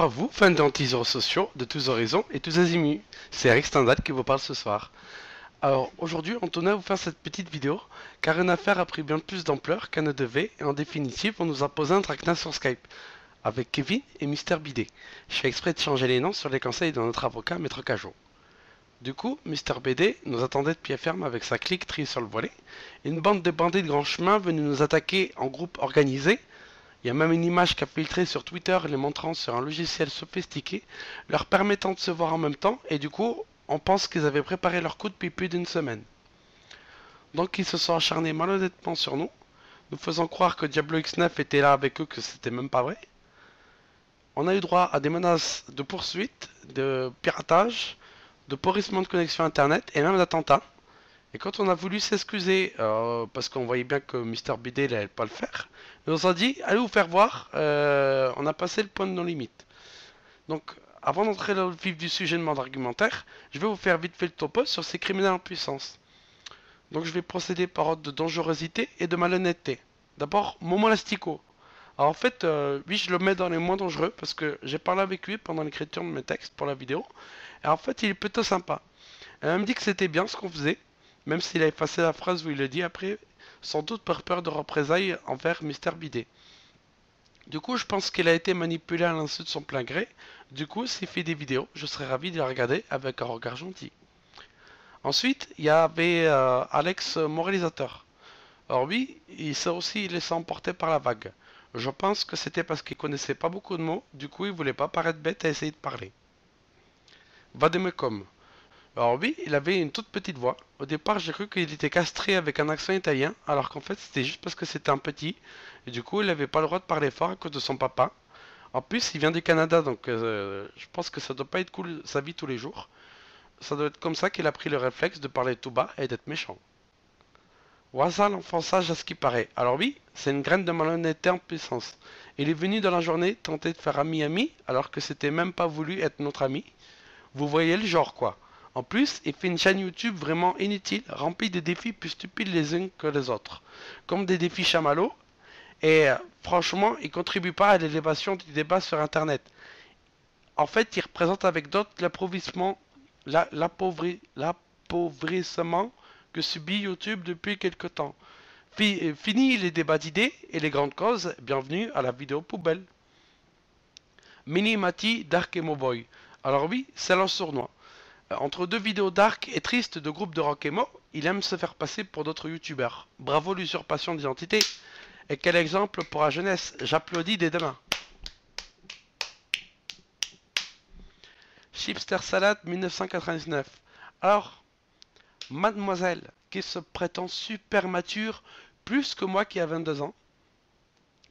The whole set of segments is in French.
à vous, fans d'anti-réseaux sociaux de tous horizons et tous azimuts. C'est Eric Stendhal qui vous parle ce soir. Alors aujourd'hui, on tenait à vous faire cette petite vidéo car une affaire a pris bien plus d'ampleur qu'elle ne devait et en définitive, on nous a posé un traquenard sur Skype avec Kevin et Mister Bidet. Je fais exprès de changer les noms sur les conseils de notre avocat Maître Cajot. Du coup, Mister BD nous attendait de pied ferme avec sa clique triée sur le volet. Une bande de bandits de grand chemin venus nous attaquer en groupe organisé. Il y a même une image qui a filtré sur Twitter les montrant sur un logiciel sophistiqué, leur permettant de se voir en même temps, et du coup, on pense qu'ils avaient préparé leur coup depuis plus d'une semaine. Donc ils se sont acharnés malhonnêtement sur nous, nous faisant croire que Diablo X9 était là avec eux, que c'était même pas vrai. On a eu droit à des menaces de poursuite, de piratage, de pourrissement de connexion internet et même d'attentats. Et quand on a voulu s'excuser, parce qu'on voyait bien que Mister BD n'allait pas le faire, il nous a dit allez vous faire voir, on a passé le point de nos limites. Donc, avant d'entrer dans le vif du sujet de mon argumentaire, je vais vous faire vite fait le topo sur ces criminels en puissance. Donc, je vais procéder par ordre de dangerosité et de malhonnêteté. D'abord, Momo Lastico. Alors, en fait, oui, je le mets dans les moins dangereux parce que j'ai parlé avec lui pendant l'écriture de mes textes pour la vidéo. Et en fait, il est plutôt sympa. Elle me dit que c'était bien ce qu'on faisait, même s'il a effacé la phrase où il le dit après, sans doute par peur de représailles envers Mister Bidet. Du coup, je pense qu'il a été manipulé à l'insu de son plein gré. Du coup, s'il fait des vidéos, je serais ravi de les regarder avec un regard gentil. Ensuite, il y avait Alex, mon réalisateur. Alors lui, il s'est aussi laissé emporter par la vague. Je pense que c'était parce qu'il connaissait pas beaucoup de mots, du coup il voulait pas paraître bête à essayer de parler. Vademecum. Alors lui, il avait une toute petite voix. Au départ, j'ai cru qu'il était castré avec un accent italien, alors qu'en fait, c'était juste parce que c'était un petit. Et du coup, il n'avait pas le droit de parler fort à cause de son papa. En plus, il vient du Canada, donc je pense que ça doit pas être cool sa vie tous les jours. Ça doit être comme ça qu'il a pris le réflexe de parler tout bas et d'être méchant. Waza l'enfant sage à ce qui paraît. Alors oui, c'est une graine de malhonnêteté en puissance. Il est venu dans la journée tenter de faire ami-ami, alors que c'était même pas voulu être notre ami. Vous voyez le genre quoi. En plus, il fait une chaîne YouTube vraiment inutile, remplie de défis plus stupides les uns que les autres. Comme des défis chamallows, et franchement, il contribue pas à l'élévation du débat sur internet. En fait, il représente avec d'autres l'appauvrissement que subit YouTube depuis quelque temps. Fini les débats d'idées et les grandes causes, bienvenue à la vidéo poubelle. Mini Mati, Dark et Moboy. Alors oui, c'est un sournois. Entre deux vidéos dark et tristes de groupes de rock emo, il aime se faire passer pour d'autres youtubeurs. Bravo l'usurpation d'identité. Et quel exemple pour la jeunesse. J'applaudis dès demain. Chipster Salad 1999. Alors, mademoiselle, qui se prétend super mature, plus que moi qui a 22 ans,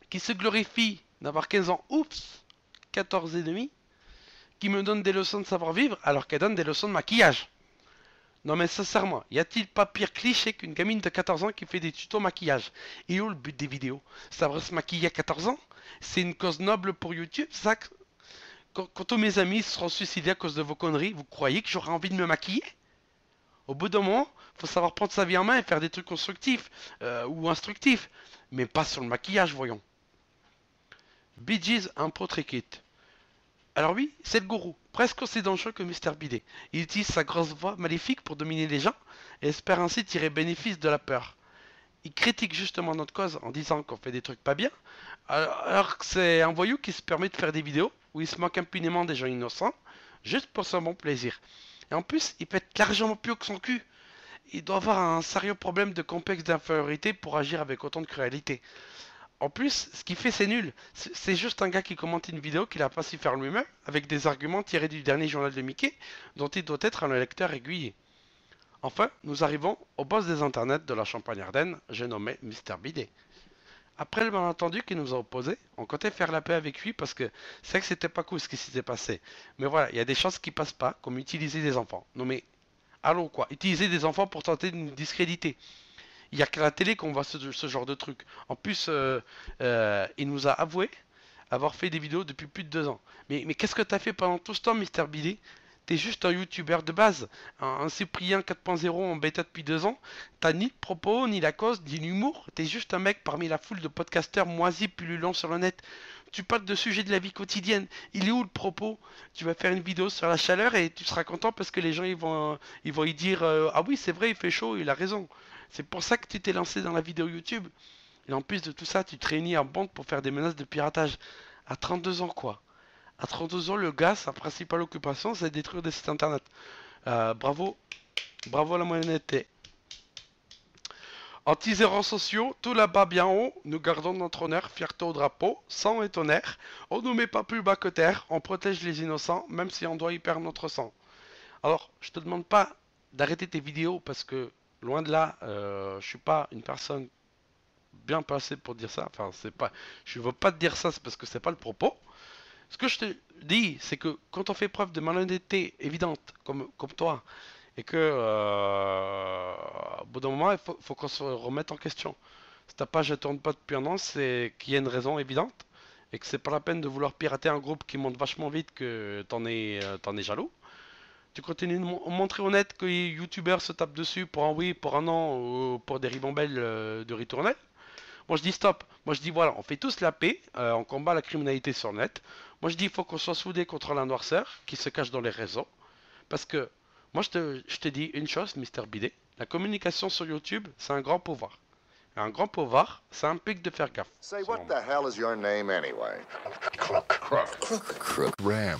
qui se glorifie d'avoir 15 ans, oups, 14 et demi, qui me donne des leçons de savoir-vivre alors qu'elle donne des leçons de maquillage. Non mais sincèrement, y a-t-il pas pire cliché qu'une gamine de 14 ans qui fait des tutos maquillage? Et où le but des vidéos? Savoir se maquiller à 14 ans? C'est une cause noble pour YouTube, ça? Quand tous mes amis seront suicidés à cause de vos conneries, vous croyez que j'aurai envie de me maquiller? Au bout d'un moment, faut savoir prendre sa vie en main et faire des trucs constructifs ou instructifs, mais pas sur le maquillage, voyons. Bee Gees Impro Trick. Alors oui, c'est le gourou, presque aussi dangereux que Mister Bidet. Il utilise sa grosse voix maléfique pour dominer les gens et espère ainsi tirer bénéfice de la peur. Il critique justement notre cause en disant qu'on fait des trucs pas bien, alors que c'est un voyou qui se permet de faire des vidéos où il se moque impunément des gens innocents, juste pour son bon plaisir. Et en plus, il pète largement plus haut que son cul. Il doit avoir un sérieux problème de complexe d'infériorité pour agir avec autant de cruauté. En plus, ce qu'il fait, c'est nul. C'est juste un gars qui commente une vidéo qu'il a pas su faire lui-même, avec des arguments tirés du dernier journal de Mickey, dont il doit être un lecteur aiguillé. Enfin, nous arrivons au boss des internets de la Champagne-Ardenne, j'ai nommé Mister Bidet. Après le malentendu qu'il nous a opposé, on comptait faire la paix avec lui parce que c'est vrai que c'était pas cool ce qui s'était passé. Mais voilà, il y a des choses qui passent pas, comme utiliser des enfants. Non mais, allons quoi, utiliser des enfants pour tenter de nous discréditer. Il n'y a qu'à la télé qu'on voit ce genre de truc. En plus, il nous a avoué avoir fait des vidéos depuis plus de 2 ans. Mais qu'est-ce que t'as fait pendant tout ce temps, Mister Billy? T'es juste un youtubeur de base, un Cyprien 4.0 en bêta depuis 2 ans. T'as ni de propos, ni la cause, ni l'humour. T'es juste un mec parmi la foule de podcasteurs moisis pullulants sur le net. Tu parles de sujets de la vie quotidienne. Il est où le propos? Tu vas faire une vidéo sur la chaleur et tu seras content parce que les gens ils vont y dire ah oui, c'est vrai, il fait chaud, il a raison. C'est pour ça que tu t'es lancé dans la vidéo YouTube. Et en plus de tout ça, tu te réunis en bande pour faire des menaces de piratage. À 32 ans, quoi. À 32 ans, le gars, sa principale occupation, c'est de détruire des sites internet. Bravo, bravo à la moyenneté. Anti-zéros sociaux, tout là-bas bien haut, nous gardons notre honneur, fierté au drapeau, sang et tonnerre. On ne nous met pas plus bas que terre, on protège les innocents, même si on doit y perdre notre sang. Alors, je te demande pas d'arrêter tes vidéos parce que, loin de là, je suis pas une personne bien placée pour dire ça. Enfin, c'est pas, je veux pas te dire ça, c'est parce que c'est pas le propos. Ce que je te dis, c'est que quand on fait preuve de malhonnêteté évidente, comme toi, et que au bout d'un moment, il faut qu'on se remette en question. Si ta page ne tourne pas depuis un an, c'est qu'il y a une raison évidente, et que c'est pas la peine de vouloir pirater un groupe qui monte vachement vite que t'en es jaloux. Tu continues de montrer au net que les youtubeurs se tapent dessus pour un oui, pour un non, ou pour des ribambelles de ritournelles. Moi je dis stop. Moi je dis voilà, on fait tous la paix, on combat la criminalité sur le net. Moi je dis il faut qu'on soit soudés contre la noirceur qui se cache dans les réseaux. Parce que moi je te dis une chose, Mister Bidet, la communication sur YouTube, c'est un grand pouvoir. Et un grand pouvoir, ça implique de faire gaffe. Say, what the hell is your name anyway? Crook. Ram.